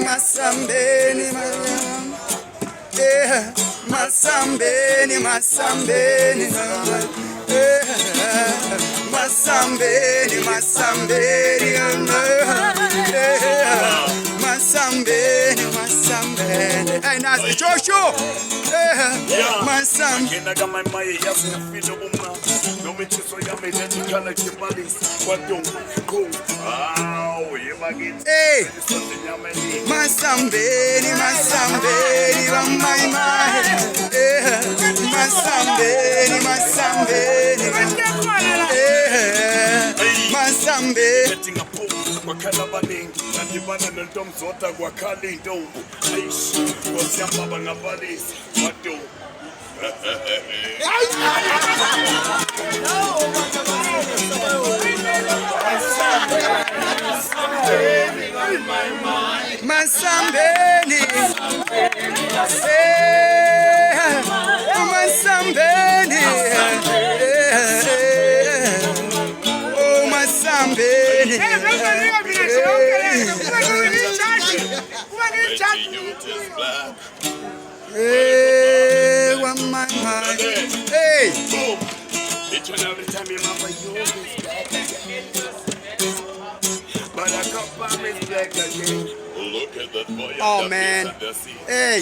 Masambeni, Masambeni, Masambeni, Masambeni, Masambeni, Masambeni, Masambeni. Hey, Nazi Joshua. Masambeni. Hey, Masambeni, Masambeni, Masambeni, Masambeni, Masambeni. Wakala baningi nandibana nontomzota kwakhala intombi ayishi ngosiyamba bangabalisi wado Masambeni, Masambeni, oh Masambeni, hey, one my mind, hey. Each and every time you remember you is back again. But I come back is back again. Look at that boy. Oh man, hey.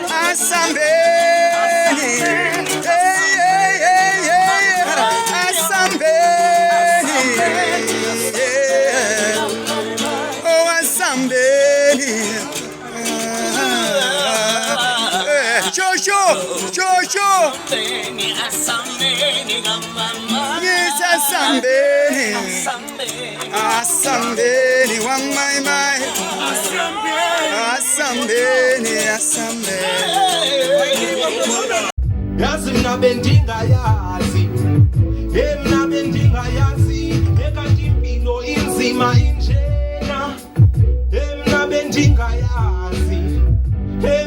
Asambeni, Asambeni, oh Asambeni, Joshua, yes Asambeni, Asambeni, one my mind. Asambeni, Asambeni. Yazi mna bendinga yazi, mna bendinga yazi, ekati impilo inzima injena. Mna bendinga yazi,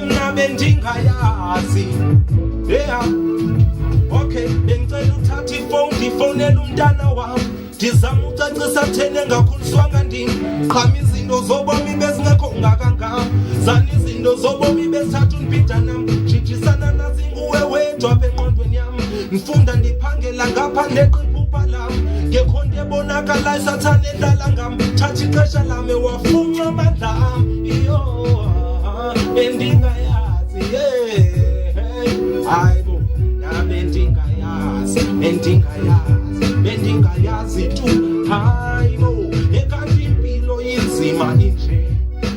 mna bendinga yazi. Yeah, okay, bengicela uthatha ifone ndifonela umntana wami. Ndizama ucacisa thene ngakhuliswanga ndini. Qhama izinto zobomi bezingekho ngakangaka. Zana izinto zobomi besithatha unibhida nami. Jijisana nazi nguwe wedwa apha engqondweni yami. Ngifunda ndiphangela ngapha neqiphupa lami. Ngekho nto ebonakala isathane endala ngami. Thatha ixesha lami wafunxa amandla ami. Iyo, bendingayazi, hayibo, bendingayazi, bendingayazi tu, hayi.